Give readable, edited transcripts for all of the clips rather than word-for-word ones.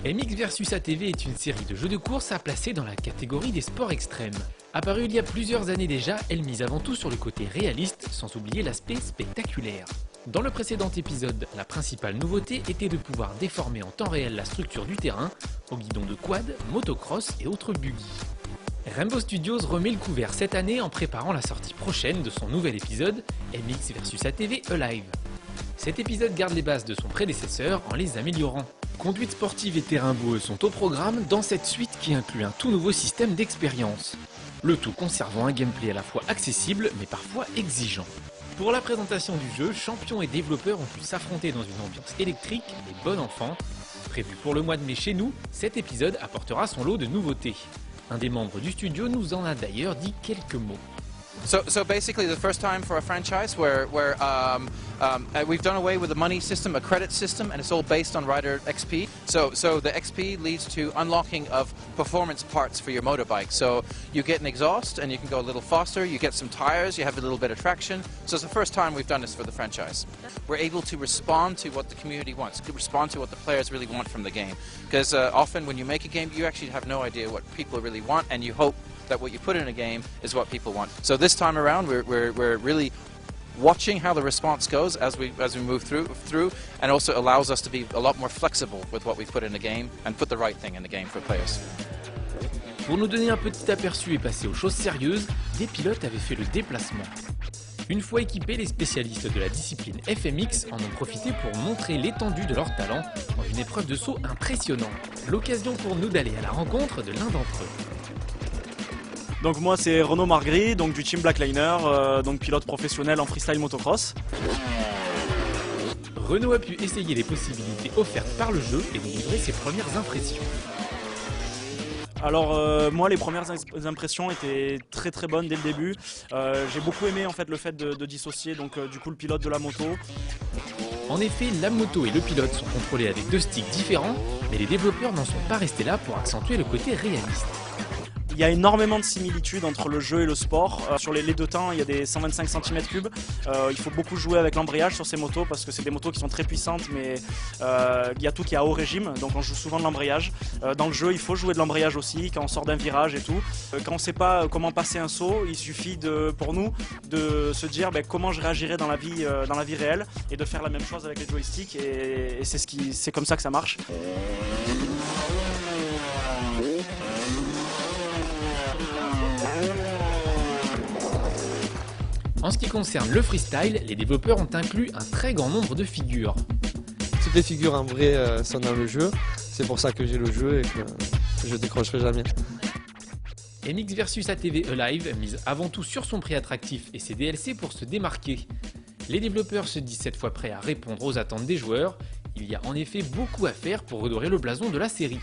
MX vs ATV est une série de jeux de course à placer dans la catégorie des sports extrêmes. Apparue il y a plusieurs années déjà, elle mise avant tout sur le côté réaliste, sans oublier l'aspect spectaculaire. Dans le précédent épisode, la principale nouveauté était de pouvoir déformer en temps réel la structure du terrain, au guidon de quad, motocross et autres buggy. Rainbow Studios remet le couvert cette année en préparant la sortie prochaine de son nouvel épisode, MX vs ATV Alive. Cet épisode garde les bases de son prédécesseur en les améliorant. Conduite sportive et terrain boueux sont au programme dans cette suite qui inclut un tout nouveau système d'expérience. Le tout conservant un gameplay à la fois accessible mais parfois exigeant. Pour la présentation du jeu, champions et développeurs ont pu s'affronter dans une ambiance électrique et bon enfant. Prévu pour le mois de mai chez nous, cet épisode apportera son lot de nouveautés. Un des membres du studio nous en a d'ailleurs dit quelques mots. So basically, the first time for a franchise where we've done away with the money system, a credit system, and it's all based on rider XP. So the XP leads to unlocking of performance parts for your motorbike. So you get an exhaust, and you can go a little faster. You get some tires. You have a little bit of traction. So it's the first time we've done this for the franchise. We're able to respond to what the community wants, to respond to what the players really want from the game. Because often when you make a game, you actually have no idea what people really want, and you hope that what you put in a game is what people want. So this time around, we're really watching how the response goes as we move through, and also allows us to be a lot more flexible with what we put in the game and put the right thing in the game for players. Pour nous donner un petit aperçu et passer aux choses sérieuses, des pilotes avaient fait le déplacement. Une fois équipés, les spécialistes de la discipline FMX en ont profité pour montrer l'étendue de leur talent dans une épreuve de saut impressionnante. L'occasion pour nous d'aller à la rencontre de l'un d'entre eux. Donc moi c'est Renaud Margry, donc du team Blackliner, donc pilote professionnel en freestyle motocross. Renaud a pu essayer les possibilités offertes par le jeu et nous livrer ses premières impressions. Alors moi les premières impressions étaient très bonnes dès le début. J'ai beaucoup aimé en fait le fait de dissocier donc du coup le pilote de la moto. En effet, la moto et le pilote sont contrôlés avec deux sticks différents, mais les développeurs n'en sont pas restés là pour accentuer le côté réaliste. Il y a énormément de similitudes entre le jeu et le sport. Sur les deux temps, il y a des 125 cm3. Il faut beaucoup jouer avec l'embrayage sur ces motos parce que c'est des motos qui sont très puissantes, mais il y a tout qui est à haut régime, donc on joue souvent de l'embrayage. Dans le jeu, il faut jouer de l'embrayage aussi quand on sort d'un virage et tout. Quand on ne sait pas comment passer un saut, il suffit pour nous de se dire comment je réagirais dans la vie réelle et de faire la même chose avec les joysticks et c'est comme ça que ça marche. En ce qui concerne le freestyle, les développeurs ont inclus un très grand nombre de figures. Toutes les figures en vrai sont dans le jeu, c'est pour ça que j'ai le jeu et que je décrocherai jamais. MX vs ATV Alive mise avant tout sur son prix attractif et ses DLC pour se démarquer. Les développeurs se disent cette fois prêts à répondre aux attentes des joueurs, il y a en effet beaucoup à faire pour redorer le blason de la série.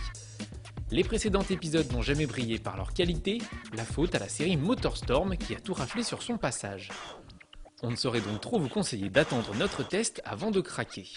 Les précédents épisodes n'ont jamais brillé par leur qualité, la faute à la série Motorstorm qui a tout raflé sur son passage. On ne saurait donc trop vous conseiller d'attendre notre test avant de craquer.